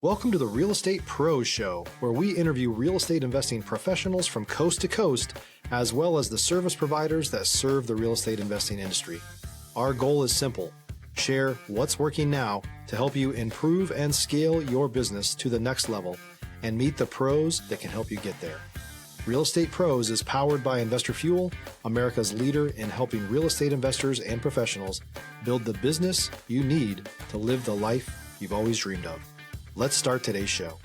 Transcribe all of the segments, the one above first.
Welcome to the Real Estate Pros Show, where we interview real estate investing professionals from coast to coast, as well as the service providers that serve the real estate investing industry. Our goal is simple: share what's working now to help you improve and scale your business to the next level and meet the pros that can help you get there. Real Estate Pros is powered by Investor Fuel, America's leader in helping real estate investors and professionals build the business you need to live the life you've always dreamed of. Let's start today's show.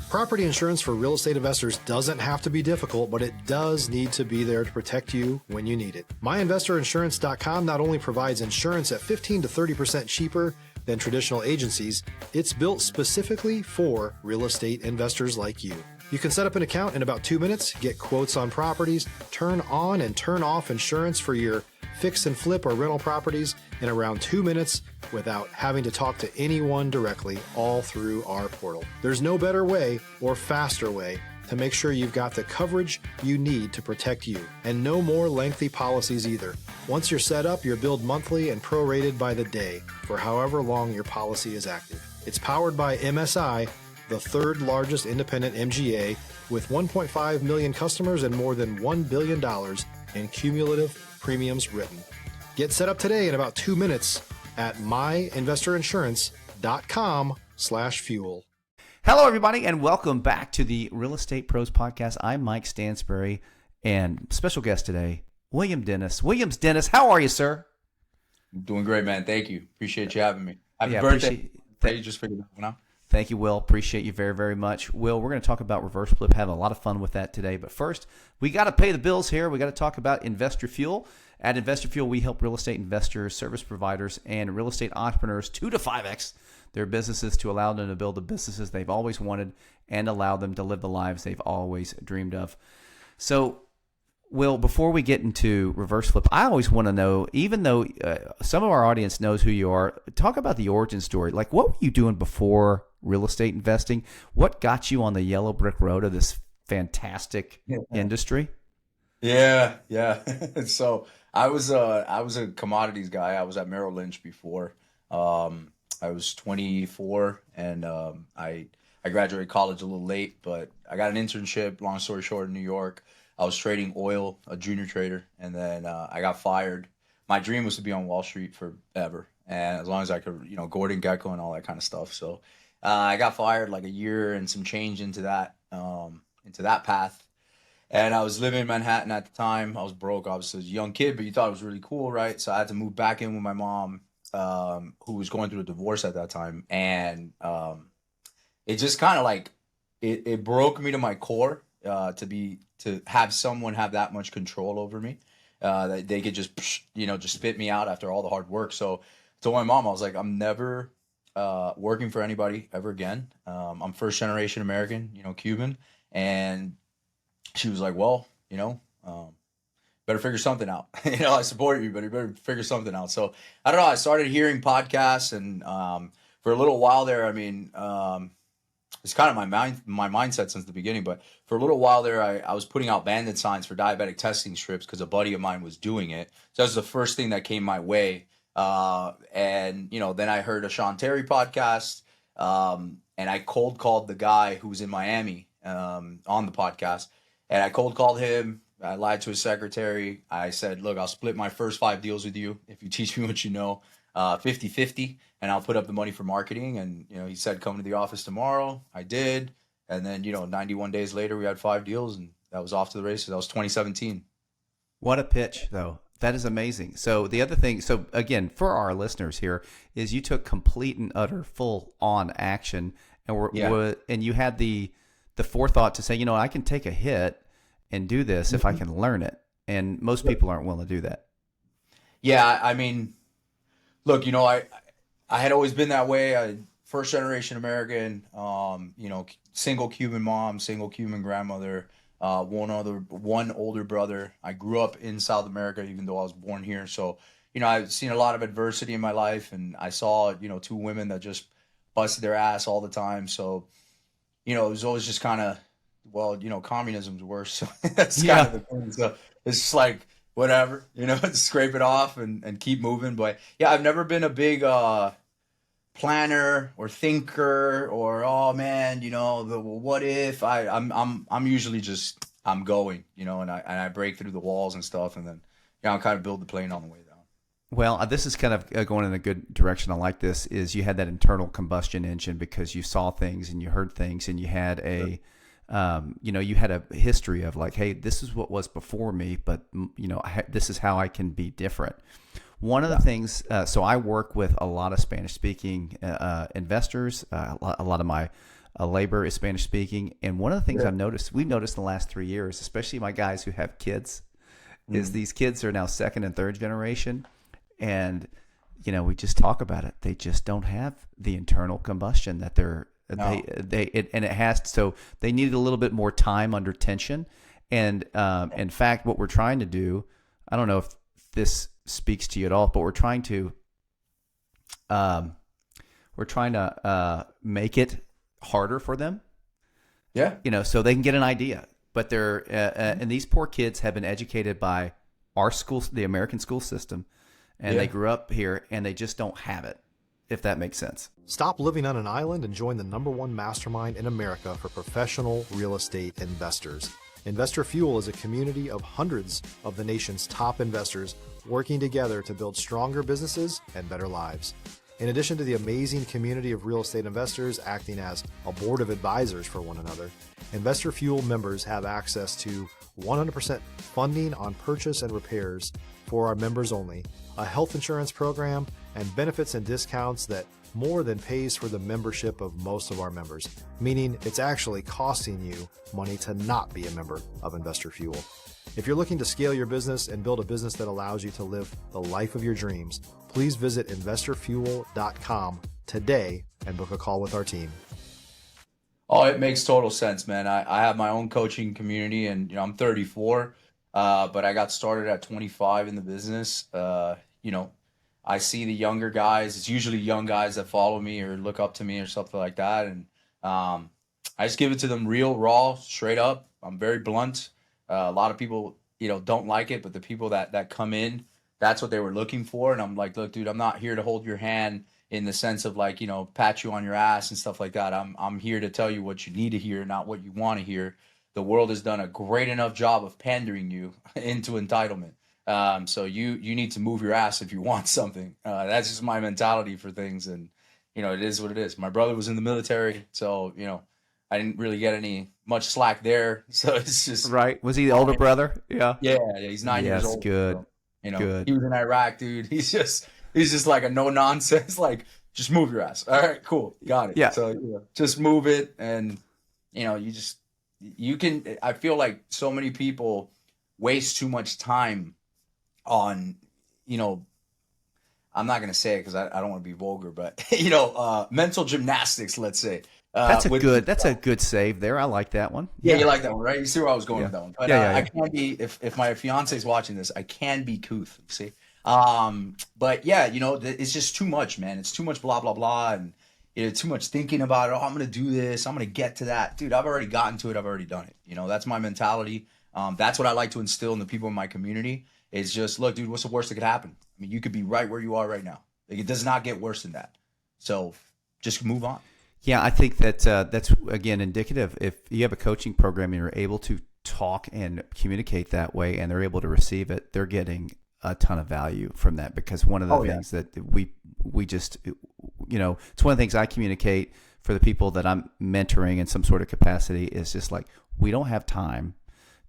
Property insurance for real estate investors doesn't have to be difficult, but it does need to be there to protect you when you need it. MyInvestorInsurance.com not only provides insurance at 15 to 30% cheaper than traditional agencies, it's built specifically for real estate investors like you. You can set up an account in about 2 minutes, get quotes on properties, turn on and turn off insurance for your fix and flip or rental properties in around 2 minutes without having to talk to anyone directly, all through our portal. There's no better way or faster way to make sure you've got the coverage you need to protect you, and no more lengthy policies either. Once you're set up, you're billed monthly and prorated by the day for however long your policy is active. It's powered by MSI, the third largest independent MGA, with 1.5 million customers and more than $1 billion in cumulative premiums written. Get set up today in about 2 minutes at myinvestorinsurance.com/fuel. Hello, everybody, and welcome back to the Real Estate Pros Podcast. I'm Mike Stansbury, and special guest today, Williams Denis. Williams Denis, how are you, sir? I'm doing great, man. Thank you. Appreciate you having me. Happy birthday. You just figured that one out. Thank you, Will. Appreciate you very, very much. Will, we're going to talk about reverse flip, having a lot of fun with that today. But first, we got to pay the bills here. We got to talk about Investor Fuel. At Investor Fuel, we help real estate investors, service providers, and real estate entrepreneurs 2 to 5x their businesses to allow them to build the businesses they've always wanted and allow them to live the lives they've always dreamed of. So, Will, before we get into reverse flip, I always want to know, even though some of our audience knows who you are, talk about the origin story. Like, what were you doing before real estate investing? What got you on the yellow brick road of this fantastic industry? Yeah. So I was a commodities guy. I was at Merrill Lynch before. I was 24, and I graduated college a little late, but I got an internship, long story short, in New York. I was trading oil, a junior trader, and then I got fired. My dream was to be on Wall Street forever, and as long as I could, Gordon Gekko and all that kind of stuff. So I got fired like a year and some change into that path. And I was living in Manhattan at the time. I was broke, obviously, as a young kid, but you thought it was really cool, right? So I had to move back in with my mom, who was going through a divorce at that time, and it just kind of like it broke me to my core to have someone have that much control over me, that they could just spit me out after all the hard work. So I told my mom, I was like, I'm never working for anybody ever again. I'm first generation American, Cuban, and she was like, well, better figure something out. I support you, but you better figure something out. So I don't know. I started hearing podcasts, and for a little while there, I mean, it's kind of my mindset since the beginning. But for a little while there, I was putting out bandit signs for diabetic testing strips because a buddy of mine was doing it. So that was the first thing that came my way. And then I heard a Sean Terry podcast, and I cold called the guy who was in Miami on the podcast. And I cold called him. I lied to his secretary. I said, look, I'll split my first 5 deals with you if you teach me what you know, 50-50, and I'll put up the money for marketing. And, he said, come to the office tomorrow. I did. And then, 91 days later, we had 5 deals, and that was off to the races. That was 2017. What a pitch, though. That is amazing. So the other thing, so again, for our listeners here, is you took complete and utter full-on action, and and you had the forethought to say, I can take a hit and do this if I can learn it. And most people aren't willing to do that. Yeah, I mean, look, I had always been that way. First generation American, single Cuban mom, single Cuban grandmother, one older brother. I grew up in South America, even though I was born here. So, I've seen a lot of adversity in my life, and I saw, 2 women that just busted their ass all the time. So, it was always just kind of, communism's worse. So that's kind of the thing. So it's just like, whatever, scrape it off and keep moving. But yeah, I've never been a big planner or thinker or, oh man, the what if. I'm usually just, I'm going, and I break through the walls and stuff, and then I'll kind of build the plane on the way down. Well, this is kind of going in a good direction. I like this. Is you had that internal combustion engine because you saw things and you heard things, and you had you had a history of like, hey, this is what was before me, but this is how I can be different. One of the things, so I work with a lot of Spanish-speaking investors. A lot of my labor is Spanish-speaking, and one of the things we've noticed in the last 3 years, especially my guys who have kids, is these kids are now second and third generation. And, we just talk about it. They just don't have the internal combustion that so they needed a little bit more time under tension. And, in fact, what we're trying to do, I don't know if this speaks to you at all, but we're trying to make it harder for them. Yeah. So they can get an idea, but they're, and these poor kids have been educated by our school, the American school system. And they grew up here, and they just don't have it, if that makes sense. Stop living on an island and join the #1 mastermind in America for professional real estate investors. Investor Fuel is a community of hundreds of the nation's top investors working together to build stronger businesses and better lives. In addition to the amazing community of real estate investors acting as a board of advisors for one another, Investor Fuel members have access to 100% funding on purchase and repairs for our members only, a health insurance program, and benefits and discounts that more than pays for the membership of most of our members, meaning it's actually costing you money to not be a member of Investor Fuel. If you're looking to scale your business and build a business that allows you to live the life of your dreams, please visit investorfuel.com today and book a call with our team. Oh, it makes total sense, man. I have my own coaching community, and I'm 34, but I got started at 25 in the business. I see the younger guys. It's usually young guys that follow me or look up to me or something like that, and I just give it to them real, raw, straight up. I'm very blunt. A lot of people, don't like it, but the people that come in, that's what they were looking for. And I'm like, look, dude, I'm not here to hold your hand in the sense of like, pat you on your ass and stuff like that. I'm here to tell you what you need to hear, not what you want to hear. The world has done a great enough job of pandering you into entitlement. So you need to move your ass if you want something. That's just my mentality for things. And, it is what it is. My brother was in the military, so, I didn't really get much slack there. So it's just. Right. Was he the older brother? Yeah. Yeah. He's 9 years old. Good. So, good. He was in Iraq, dude. He's just like a no nonsense, like, just move your ass. All right, cool. Got it. Yeah. So just move it. And, I feel like so many people waste too much time on, I'm not going to say it because I don't want to be vulgar, but, mental gymnastics, let's say. That's a good save there. I like that one. Yeah, you like that one, right? You see where I was going with that one. But I can be, if my fiance is watching this, I can be couth, see? But yeah, it's just too much, man. It's too much blah, blah, blah. And too much thinking about it. Oh, I'm going to do this. I'm going to get to that. Dude, I've already gotten to it. I've already done it. That's my mentality. That's what I like to instill in the people in my community. It's just, look, dude, what's the worst that could happen? I mean, you could be right where you are right now. Like, it does not get worse than that. So just move on. Yeah, I think that that's, again, indicative. If you have a coaching program and you're able to talk and communicate that way and they're able to receive it, they're getting a ton of value from that. Because one of the things that we just, it's one of the things I communicate for the people that I'm mentoring in some sort of capacity is just like, we don't have time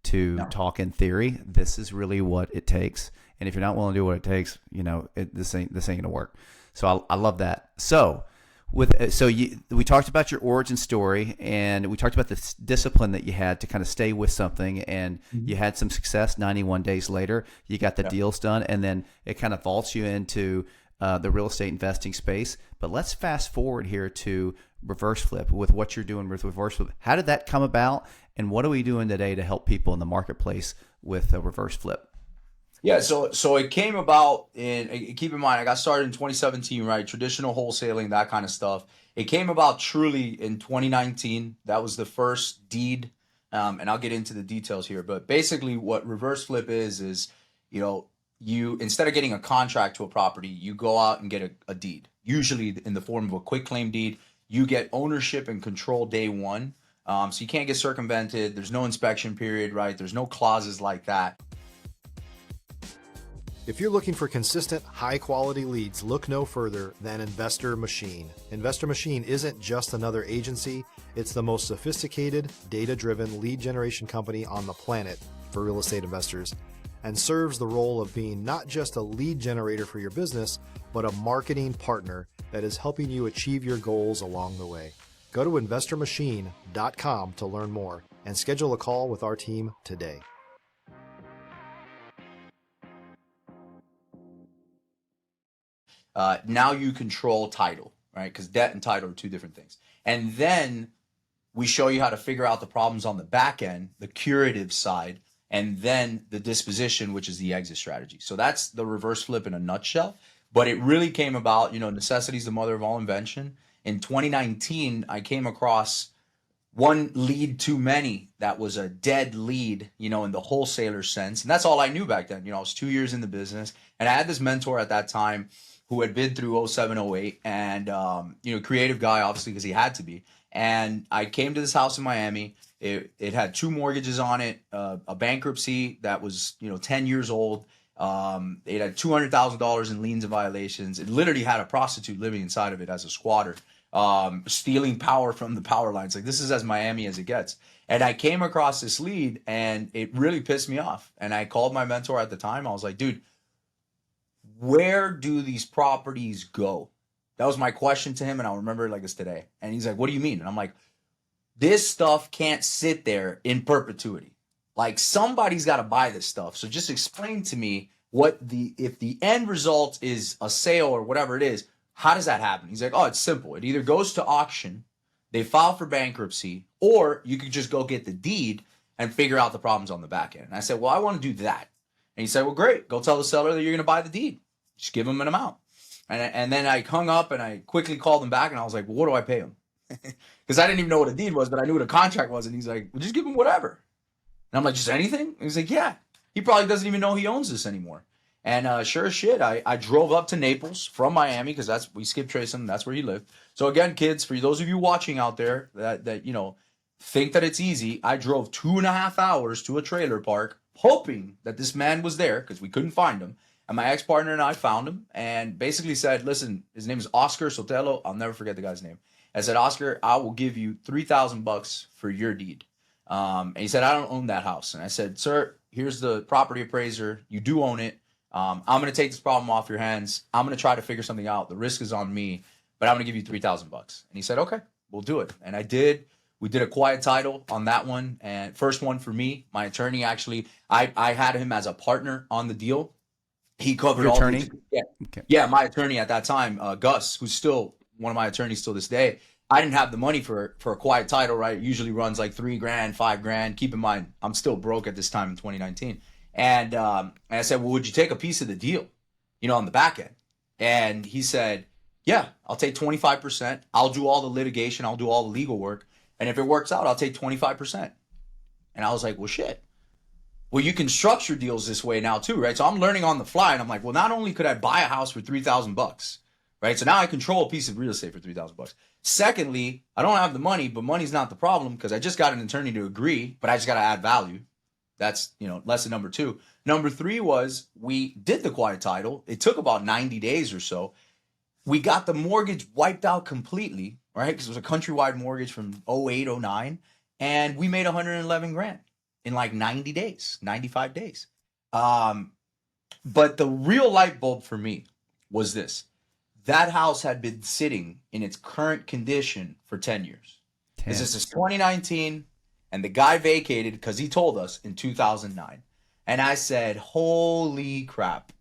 to talk in theory. This is really what it takes. And if you're not willing to do what it takes, this ain't gonna work. So I love that. So we talked about your origin story, and we talked about the discipline that you had to kind of stay with something, and you had some success. 91 days later, you got the deals done, and then it kind of vaults you into the real estate investing space. But let's fast forward here to reverse flip with what you're doing with reverse flip. How did that come about, and what are we doing today to help people in the marketplace with a reverse flip? Yeah, so it came about keep in mind, I got started in 2017, right? Traditional wholesaling, that kind of stuff. It came about truly in 2019. That was the first deed, and I'll get into the details here. But basically what reverse flip is, you, instead of getting a contract to a property, you go out and get a deed, usually in the form of a quick claim deed. You get ownership and control day one. So you can't get circumvented. There's no inspection period, right? There's no clauses like that. If you're looking for consistent, high-quality leads, look no further than Investor Machine. Investor Machine isn't just another agency. It's the most sophisticated, data-driven lead generation company on the planet for real estate investors, and serves the role of being not just a lead generator for your business, but a marketing partner that is helping you achieve your goals along the way. Go to investormachine.com to learn more and schedule a call with our team today. Now you control title, right? Because debt and title are two different things. And then we show you how to figure out the problems on the back end, the curative side, and then the disposition, which is the exit strategy. So that's the reverse flip in a nutshell. But it really came about, necessity is the mother of all invention. In 2019, I came across one lead too many that was a dead lead, in the wholesaler sense. And that's all I knew back then. I was 2 years in the business, and I had this mentor at that time who had been through 07, 08, and, creative guy, obviously, because he had to be. And I came to this house in Miami. It had 2 mortgages on it, a bankruptcy that was, 10 years old. It had $200,000 in liens and violations. It literally had a prostitute living inside of it as a squatter, stealing power from the power lines. Like, this is as Miami as it gets. And I came across this lead, and it really pissed me off. And I called my mentor at the time. I was like, dude, where do these properties go? That was my question to him, and I'll remember it like it's today. And he's like, what do you mean? And I'm like, this stuff can't sit there in perpetuity. Like, somebody's got to buy this stuff. So just explain to me if the end result is a sale or whatever it is, how does that happen? He's like, oh, it's simple. It either goes to auction, they file for bankruptcy, or you could just go get the deed and figure out the problems on the back end. And I said, well, I want to do that. And he said, well, great. Go tell the seller that you're going to buy the deed. Just give him an amount. And then I hung up and I quickly called him back and I was like, well, what do I pay him? Because I didn't even know what a deed was, but I knew what a contract was. And he's like, well, just give him whatever. And I'm like, just anything? And he's like, yeah. He probably doesn't even know he owns this anymore. And sure as shit, I drove up to Naples from Miami because we skip traced him. That's where he lived. So again, kids, for those of you watching out there that think that it's easy, I drove 2.5 hours to a trailer park hoping that this man was there because we couldn't find him. And my ex-partner and I found him and basically said, listen, his name is Oscar Sotelo. I'll never forget the guy's name. I said, Oscar, I will give you $3,000 for your deed. And he said, I don't own that house. And I said, sir, here's the property appraiser. You do own it. I'm going to take this problem off your hands. I'm going to try to figure something out. The risk is on me, but I'm going to give you $3,000. And he said, okay, we'll do it. And I did. We did a quiet title on that one. And first one for me, my attorney, actually, I had him as a partner on the deal. He covered your all attorney? Yeah, my attorney at that time, Gus, who's still one of my attorneys till this day. I didn't have the money for a quiet title, right? It usually runs like $3,000, $5,000. Keep in mind, I'm still broke at this time in 2019. And I said, well, would you take a piece of the deal, on the back end? And he said, yeah, I'll take 25%. I'll do all the litigation. I'll do all the legal work. And if it works out, I'll take 25%. And I was like, well, shit. Well, you can structure deals this way now too, right? So I'm learning on the fly, and I'm like, well, not only could I buy a house for $3,000, right? So now I control a piece of real estate for $3,000. Secondly, I don't have the money, but money's not the problem because I just got an attorney to agree, but I just got to add value. That's, lesson number 2. Number 3 was we did the quiet title. It took about 90 days or so. We got the mortgage wiped out completely, right? Because it was a countrywide mortgage from 08, 09, and we made $111,000 in like 90 days, 95 days. But the real light bulb for me was this. That house had been sitting in its current condition for 10 years. This is 2019, and the guy vacated because he told us in 2009. And I said, holy crap.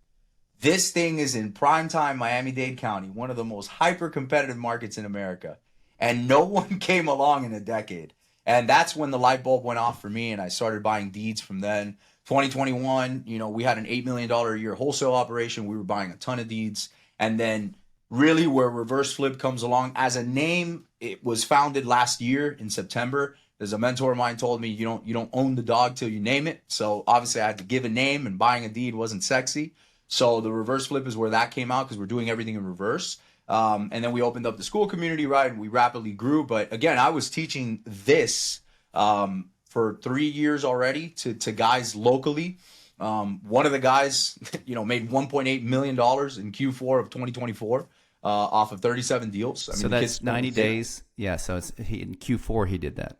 This thing is in primetime Miami-Dade County, one of the most hyper-competitive markets in America. And no one came along in a decade. And that's when the light bulb went off for me, and I started buying deeds from then. 2021, we had an $8 million a year wholesale operation. We were buying a ton of deeds. And then really where Reverse Flip comes along as a name, it was founded last year in September. There's a mentor of mine told me you don't own the dog till you name it. So obviously I had to give a name, and buying a deed wasn't sexy. So the reverse flip is where that came out, because we're doing everything in reverse. And then we opened up the school community, right? And we rapidly grew. But again, I was teaching this for 3 years already to guys locally. One of the guys, made $1.8 million in Q4 of 2024 off of 37 deals. I mean, So that's 90 days. Yeah. So in Q4 he did that.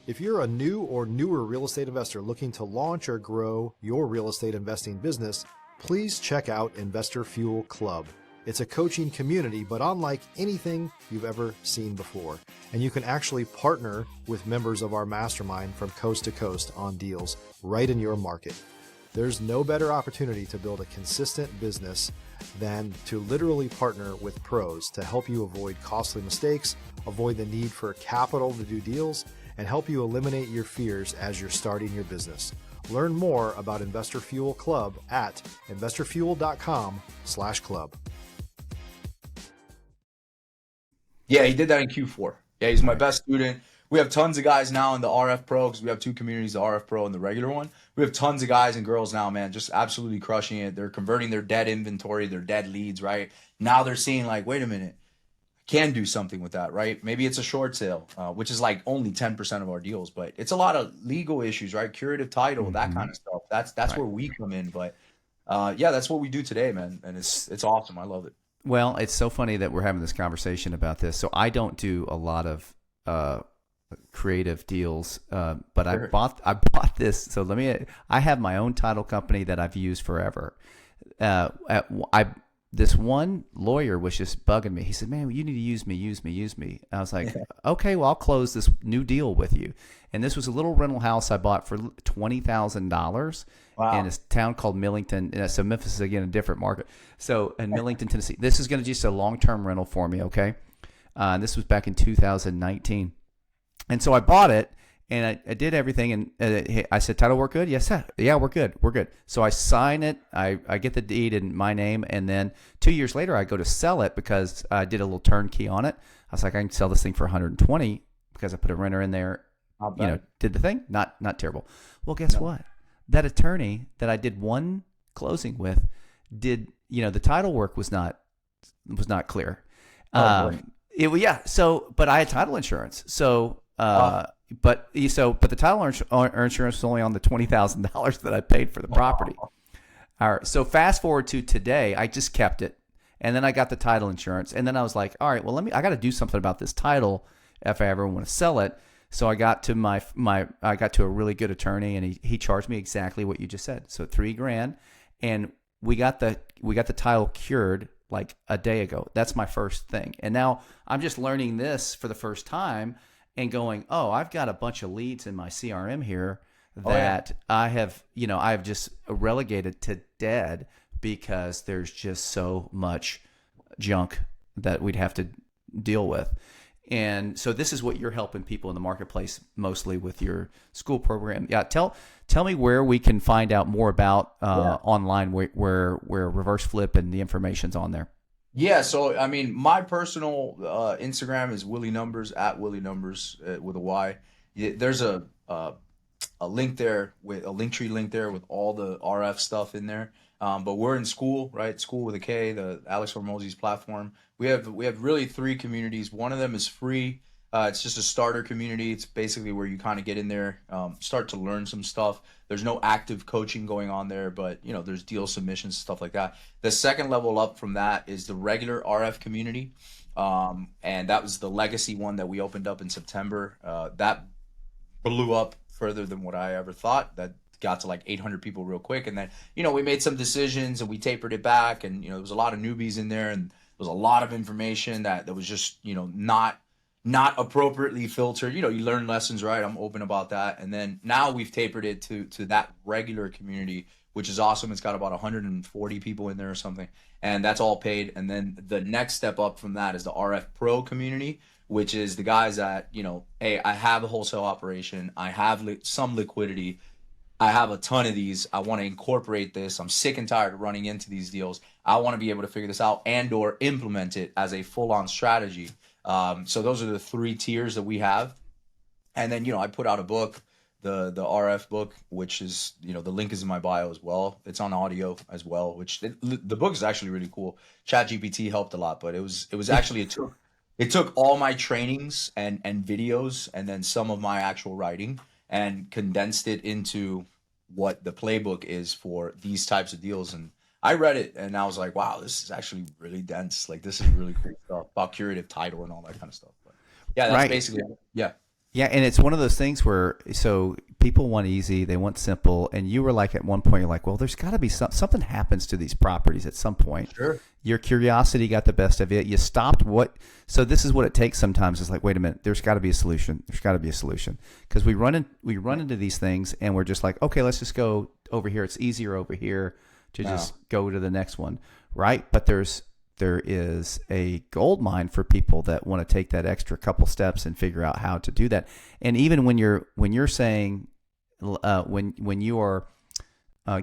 If you're a new or newer real estate investor looking to launch or grow your real estate investing business, please check out Investor Fuel Club. It's a coaching community, but unlike anything you've ever seen before. And you can actually partner with members of our mastermind from coast to coast on deals right in your market. There's no better opportunity to build a consistent business than to literally partner with pros to help you avoid costly mistakes, avoid the need for capital to do deals, and help you eliminate your fears as you're starting your business. Learn more about Investor Fuel Club at investorfuel.com/club. Yeah, he did that in Q4. Yeah, he's my best student. We have tons of guys now in the RF Pro, because we have 2 communities, the RF Pro and the regular one. We have tons of guys and girls now, man, just absolutely crushing it. They're converting their dead inventory, their dead leads, right? Now they're seeing like, wait a minute, can do something with that, right? Maybe it's a short sale, which is like only 10% of our deals, but it's a lot of legal issues, right? Curative title, that kind of stuff. That's right, where we come in. But yeah, that's what we do today, man. And it's awesome. I love it. Well, it's so funny that we're having this conversation about this. So I don't do a lot of creative deals, but sure. I bought this. So I have my own title company that I've used forever. This one lawyer was just bugging me. He said, man, you need to use me. I was like, okay, well, I'll close this new deal with you. And this was a little rental house I bought for $20,000 in a town called Millington. So Memphis is, again, a different market. So in Millington, Tennessee, this is going to just a long-term rental for me, okay? This was back in 2019. And so I bought it. And I did everything, and I said, title work good? Yes, sir. Yeah, we're good. So I sign it. I get the deed in my name, and then 2 years later, I go to sell it because I did a little turnkey on it. I was like, I can sell this thing for $120 because I put a renter in there, did the thing. Not terrible. Well, guess what? That attorney that I did one closing with the title work was not clear. But I had title insurance. So, But the title insurance was only on the $20,000 that I paid for the property. All right. So fast forward to today, I just kept it, and then I got the title insurance, and then I was like, all right, well, I got to do something about this title if I ever want to sell it. So I got to I got to a really good attorney, and he charged me exactly what you just said. So $3,000, and we got the title cured like a day ago. That's my first thing, and now I'm just learning this for the first time. And going, I've got a bunch of leads in my CRM here that I've just relegated to dead because there's just so much junk that we'd have to deal with. And so this is what you're helping people in the marketplace mostly with your school program. Yeah, tell me where we can find out more about online where reverse flip and the information's on there. Yeah, so I mean, my personal Instagram is Willie Numbers, at Willie Numbers with a Y. There's a link there with a Linktree link there with all the RF stuff in there. But we're in school, right? School with a K, the Alex Hormozzi's platform. We have really 3 communities. One of them is free. It's just a starter community. It's basically where you kind of get in there, start to learn some stuff. There's no active coaching going on there, but there's deal submissions, stuff like that. The second level up from that is the regular RF community. And that was the legacy one that we opened up in September. That blew up further than what I ever thought. That got to like 800 people real quick. And then, we made some decisions and we tapered it back. And, there was a lot of newbies in there, and there was a lot of information that was just, not appropriately filtered. You learn lessons, right? I'm open about that. And then now we've tapered it to that regular community, which is awesome. It's got about 140 people in there or something, and that's all paid. And then the next step up from that is the RF Pro community, which is the guys that, hey, I have a wholesale operation. I have some liquidity. I have a ton of these. I want to incorporate this. I'm sick and tired of running into these deals. I want to be able to figure this out and or implement it as a full-on strategy. So those are the 3 tiers that we have. And then, I put out a book the RF book, which is, the link is in my bio as well. It's on audio as well, the book is actually really cool. ChatGPT helped a lot, but it was actually it took all my trainings and videos and then some of my actual writing and condensed it into what the playbook is for these types of deals. And I read it and I was like, wow, this is actually really dense. Like, this is really cool stuff about curative title and all that kind of stuff. But yeah, that's basically it. Yeah. Yeah, and it's one of those things where, so people want easy, they want simple, and you were like, at one point, you're like, well, there's got to be something happens to these properties at some point. Sure. Your curiosity got the best of it. You stopped so this is what it takes sometimes. It's like, wait a minute, there's got to be a solution. There's got to be a solution. Because we run into these things, and we're just like, okay, let's just go over here. It's easier over here to just go to the next one, right? But there is a gold mine for people that want to take that extra couple steps and figure out how to do that. And even when you're saying, when you are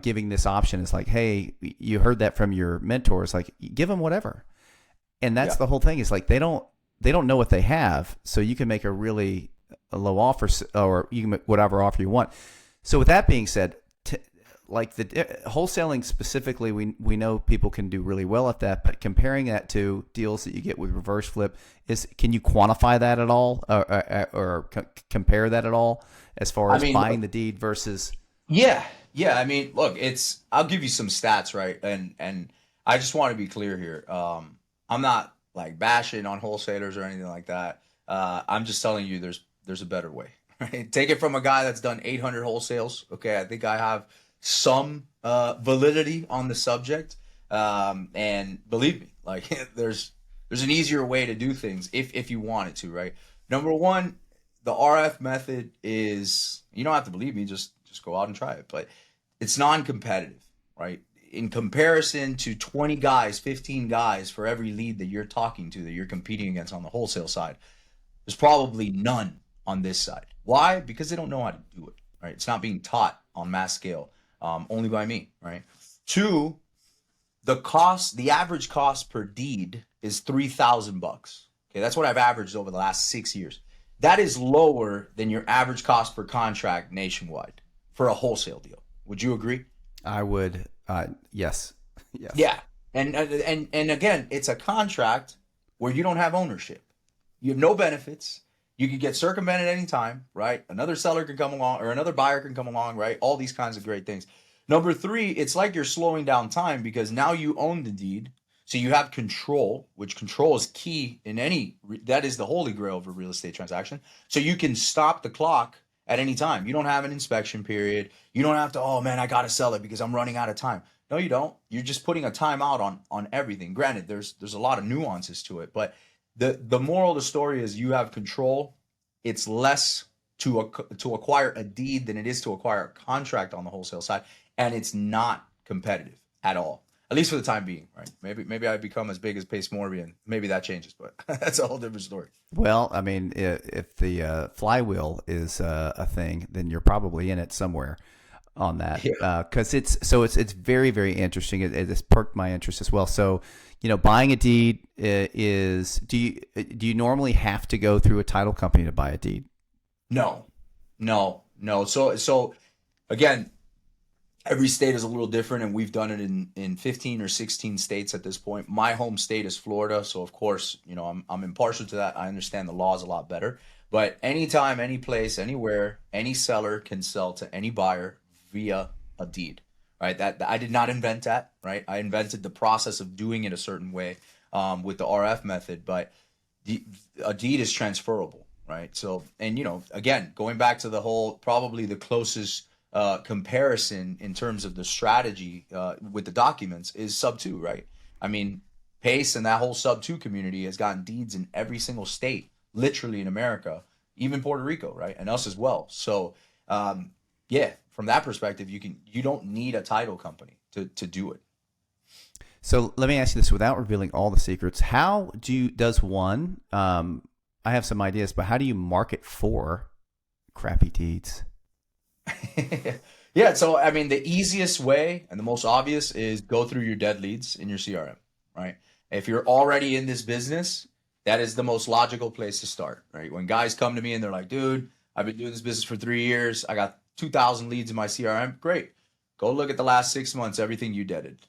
giving this option, it's like, hey, you heard that from your mentors, like, give them whatever. And that's the whole thing, is like, they don't know what they have. So you can make a really low offer, or you can make whatever offer you want. So with that being said, like the wholesaling specifically, we know people can do really well at that, but comparing that to deals that you get with reverse flip, can you quantify that at all, or compare that at all as far as buying the deed versus? Yeah. I mean, look, I'll give you some stats, right? And I just want to be clear here. I'm not like bashing on wholesalers or anything like that. I'm just telling you there's a better way, right? Take it from a guy that's done 800 wholesales. Okay. I think I have some validity on the subject, and believe me, like, there's an easier way to do things if you wanted to, right? Number one, the RF method is, you don't have to believe me, just go out and try it, but it's non-competitive, right? In comparison to 20 guys, 15 guys for every lead that you're talking to, that you're competing against on the wholesale side, there's probably none on this side. Why? Because they don't know how to do it, right? It's not being taught on mass scale. Only by me, right? Two, the average cost per deed is $3,000. Okay, that's what I've averaged over the last 6 years. That is lower than your average cost per contract nationwide for a wholesale deal. Would you agree? I would. Yes. Yeah, and again, it's a contract where you don't have ownership. You have no benefits. You could get circumvented any time, right? Another seller can come along, or another buyer can come along, right? All these kinds of great things. Number three, it's like you're slowing down time, because now you own the deed. So you have control, which control is key in that is the holy grail of a real estate transaction. So you can stop the clock at any time. You don't have an inspection period. You don't have to, oh man, I got to sell it because I'm running out of time. No, you don't. You're just putting a timeout on everything. Granted, there's a lot of nuances to it, but the moral of the story is you have control. It's less to acquire a deed than it is to acquire a contract on the wholesale side, and it's not competitive at all, at least for the time being, right? Maybe I become as big as Pace Morby, and maybe that changes, but that's a whole different story. Well, I mean, if the flywheel is a thing, then you're probably in it somewhere on that, because it's very, very interesting. It's perked my interest as well. So, buying a deed is, do you normally have to go through a title company to buy a deed? No. So again, every state is a little different, and we've done it in 15 or 16 states at this point. My home state is Florida, so of course, I'm impartial to that. I understand the laws a lot better. But anytime, any place, anywhere, any seller can sell to any buyer via a deed, right? That I did not invent that, right? I invented the process of doing it a certain way with the RF method, but a deed is transferable, right? So, and again, going back to the whole, probably the closest comparison in terms of the strategy with the documents is sub 2, right? I mean, Pace and that whole sub 2 community has gotten deeds in every single state, literally in America, even Puerto Rico, right? And us as well. So, yeah, from that perspective, you don't need a title company to do it. So let me ask you this, without revealing all the secrets, how does one, I have some ideas, but how do you market for crappy deeds? Yeah, so I mean, the easiest way and the most obvious is go through your dead leads in your CRM, right? If you're already in this business, that is the most logical place to start, right? When guys come to me and they're like, dude, I've been doing this business for 3 years. I got 2,000 leads in my CRM. Great. Go look at the last 6 months, everything you did.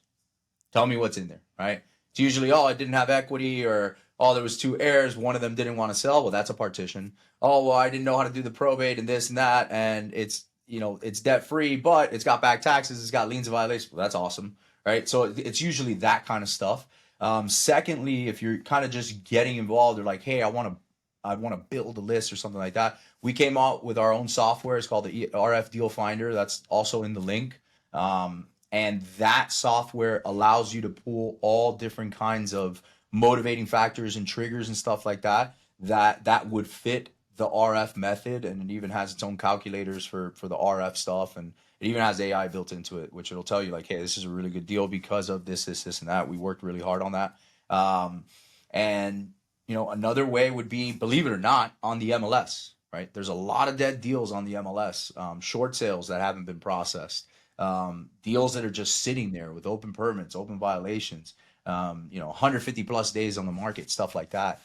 Tell me what's in there, right? It's usually, oh, I didn't have equity, or, oh, there was 2 heirs. One of them didn't want to sell. Well, that's a partition. Oh, well, I didn't know how to do the probate and this and that. And it's, it's debt free, but it's got back taxes. It's got liens and violations. Well, that's awesome, right? So it's usually that kind of stuff. Secondly, if you're kind of just getting involved, or like, hey, I want to build a list or something like that. We came out with our own software. It's called the RF Deal Finder. That's also in the link. And that software allows you to pull all different kinds of motivating factors and triggers and stuff like that would fit the RF method. And it even has its own calculators for the RF stuff. And it even has AI built into it, which it'll tell you like, hey, this is a really good deal because of this, and that. We worked really hard on that. And another way would be, believe it or not, on the MLS, right? There's a lot of dead deals on the MLS, short sales that haven't been processed, deals that are just sitting there with open permits, open violations, 150 plus days on the market, stuff like that.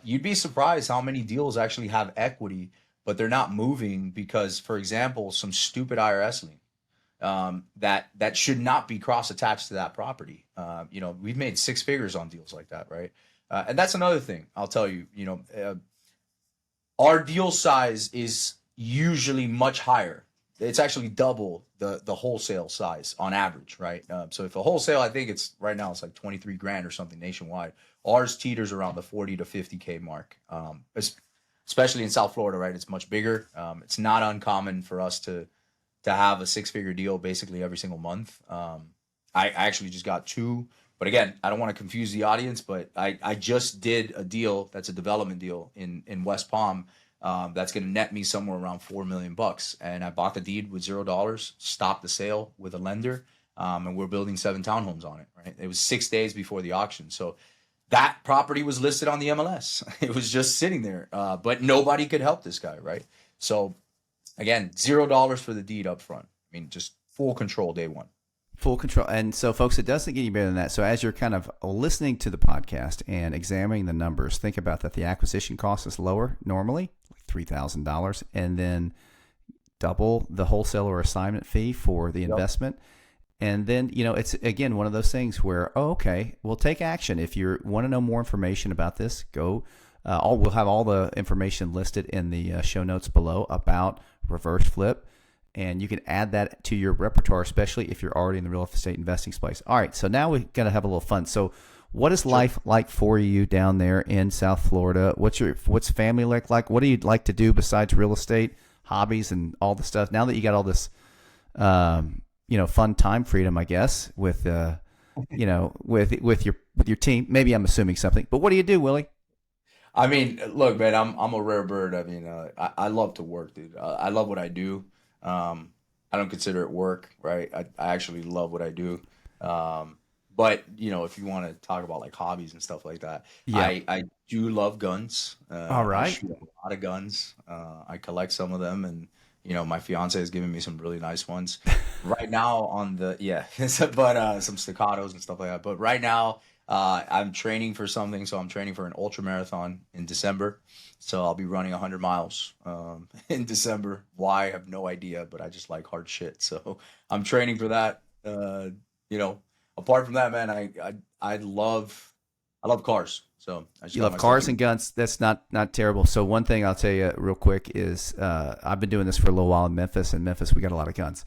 You'd be surprised how many deals actually have equity, but they're not moving because, for example, some stupid IRS lien that should not be cross-attached to that property. We've made 6 figures on deals like that, right? And that's another thing I'll tell you. Our deal size is usually much higher. It's actually double the wholesale size on average, right? So if a wholesale, I think it's right now it's like 23 grand or something nationwide. Ours teeters around the 40 to 50K mark, especially in South Florida, right? It's much bigger. It's not uncommon for us to have a 6-figure deal basically every single month. I actually just got 2. But again, I don't want to confuse the audience, but I just did a deal that's a development deal in West Palm that's going to net me somewhere around $4 million. And I bought the deed with $0, stopped the sale with a lender, and we're building 7 townhomes on it. Right? It was 6 days before the auction, so that property was listed on the MLS. It was just sitting there, but nobody could help this guy, right? So again, $0 for the deed up front. I mean, just full control day one. Full control. And so, folks, it doesn't get any better than that. So as you're kind of listening to the podcast and examining the numbers, think about that. The acquisition cost is lower normally, like $3,000, and then double the wholesaler assignment fee for the investment. And then, it's, again, one of those things where, okay, we'll take action. If you want to know more information about this, go. We'll have all the information listed in the show notes below about reverse flip. And you can add that to your repertoire, especially if you're already in the real estate investing space. All right, so now we've got to have a little fun. So what is life like for you down there in South Florida? What's family like? What do you like to do besides real estate, hobbies, and all the stuff? Now that you got all this, fun time freedom, I guess, with with your team. Maybe I'm assuming something, but what do you do, Willie? I mean, look, man, I'm a rare bird. I mean, I love to work, dude. I love what I do. I don't consider it work, right? I actually love what I do. But if you want to talk about like hobbies and stuff like that, I do love guns. All right. I shoot a lot of guns. I collect some of them, and my fiance has given me some really nice ones. Right now but some staccatos and stuff like that. But right now, I'm training for something. So I'm training for an ultra marathon in December. So I'll be running 100 miles in December. Why? I have no idea, but I just like hard shit. So I'm training for that. Apart from that, man, I love cars. So you love cars and guns. That's not terrible. So one thing I'll tell you real quick is I've been doing this for a little while in Memphis. In Memphis, we got a lot of guns.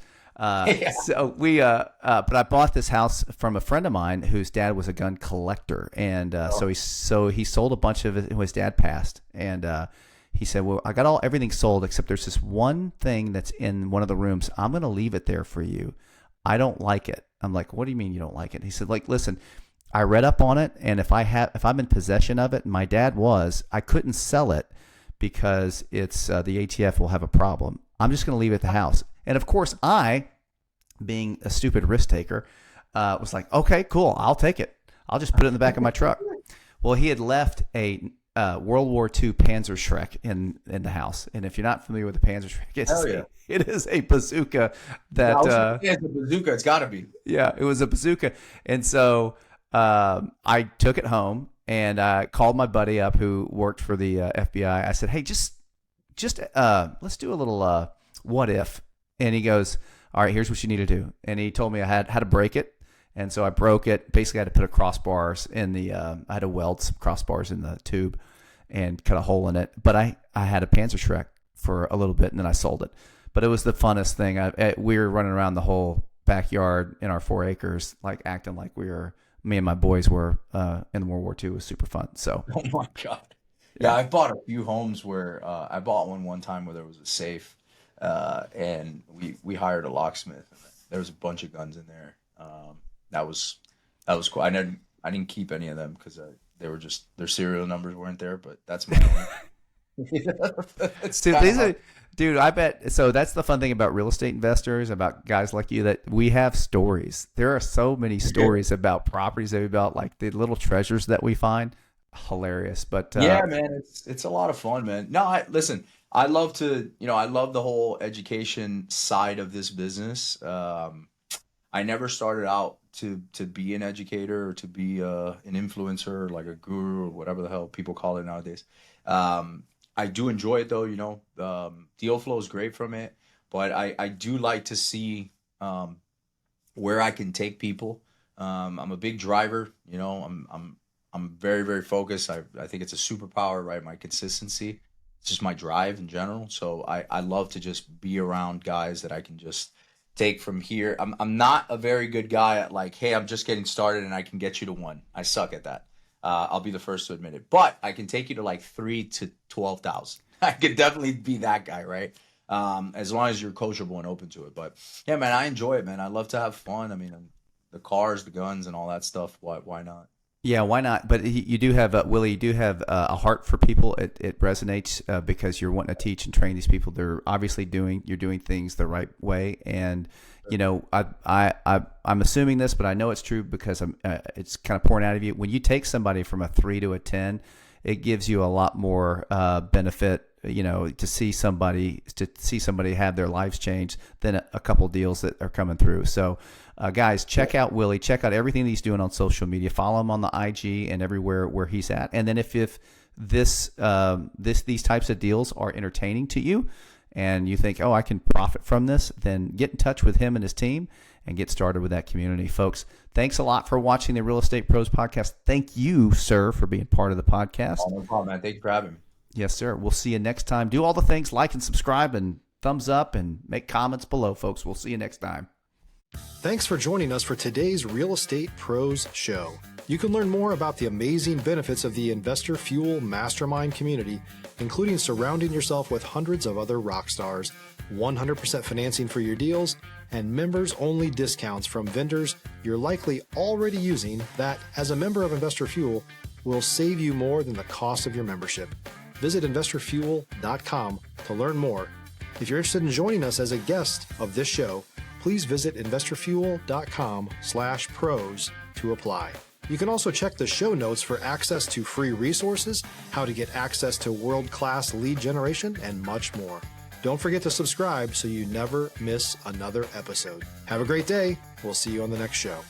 So but I bought this house from a friend of mine whose dad was a gun collector, and so he sold a bunch of it. His dad passed, and he said, "Well, I got everything sold except there's this one thing that's in one of the rooms. I'm going to leave it there for you. I don't like it." I'm like, "What do you mean you don't like it?" He said, "Like, listen, I read up on it, and if I'm in possession of it, and my dad was, I couldn't sell it because it's the ATF will have a problem. I'm just going to leave it at the house." And of course, I, being a stupid risk taker, was like, "Okay, cool, I'll take it. I'll just put it in the back of my truck." Well, he had left a World War II Panzerschreck in the house, and if you're not familiar with the Panzerschreck, it is a bazooka that. It's a bazooka. It's got to be. Yeah, it was a bazooka, and so I took it home and called my buddy up who worked for the FBI. I said, "Hey, just just let's do a little what if. And he goes, all right, here's what you need to do. And he told me I had to break it. And so I broke it. Basically, I had to put crossbars in the, I had to weld some crossbars in the tube and cut a hole in it. But I had a Panzerschreck for a little bit, and then I sold it. But it was the funnest thing. We were running around the whole backyard in our 4 acres, like acting like me and my boys were in World War II. It was super fun. So. Oh my God. Yeah, I bought a few homes where I bought one time where there was a safe, and we hired a locksmith. There was a bunch of guns in there. That was cool. I didn't keep any of them because they were just, their serial numbers weren't there. But that's my own. Dude, I bet. So that's the fun thing about real estate investors, about guys like you, that we have stories. There are so many stories about properties that we built, like the little treasures that we find. Hilarious. But yeah, man, it's a lot of fun, man. No, listen, I love the whole education side of this business. I never started out to be an educator or to be an influencer, like a guru or whatever the hell people call it nowadays. I do enjoy it though, deal flow is great from it, but I do like to see where I can take people. I'm a big driver, I'm very, very focused. I think it's a superpower, right? My consistency. It's just my drive in general. So I love to just be around guys that I can just take from here. I'm not a very good guy at like, hey, I'm just getting started and I can get you to 1. I suck at that. I'll be the first to admit it. But I can take you to like 3 to 12,000. I could definitely be that guy, right? As long as you're coachable and open to it. But yeah, man, I enjoy it, man. I love to have fun. I mean, the cars, the guns, and all that stuff. Why not? Yeah, why not? But you do have, Willie, you do have a heart for people. It resonates because you're wanting to teach and train these people. They're obviously you're doing things the right way. And, I'm assuming this, but I know it's true because it's kind of pouring out of you. When you take somebody from a 3 to a 10, it gives you a lot more benefit, to see somebody have their lives changed than a couple deals that are coming through. So, guys, check out Willie. Check out everything that he's doing on social media. Follow him on the IG and everywhere where he's at. And then if these types of deals are entertaining to you, and you think, oh, I can profit from this, then get in touch with him and his team and get started with that community. Folks, thanks a lot for watching the Real Estate Pros podcast. Thank you, sir, for being part of the podcast. Oh, no problem, man. Thank you for having me. Yes, sir. We'll see you next time. Do all the things, like and subscribe and thumbs up and make comments below, folks. We'll see you next time. Thanks for joining us for today's Real Estate Pros Show. You can learn more about the amazing benefits of the Investor Fuel Mastermind community, including surrounding yourself with hundreds of other rock stars, 100% financing for your deals, and members-only discounts from vendors you're likely already using that, as a member of Investor Fuel, will save you more than the cost of your membership. Visit investorfuel.com to learn more. If you're interested in joining us as a guest of this show, please visit investorfuel.com/pros to apply. You can also check the show notes for access to free resources, how to get access to world-class lead generation, and much more. Don't forget to subscribe so you never miss another episode. Have a great day. We'll see you on the next show.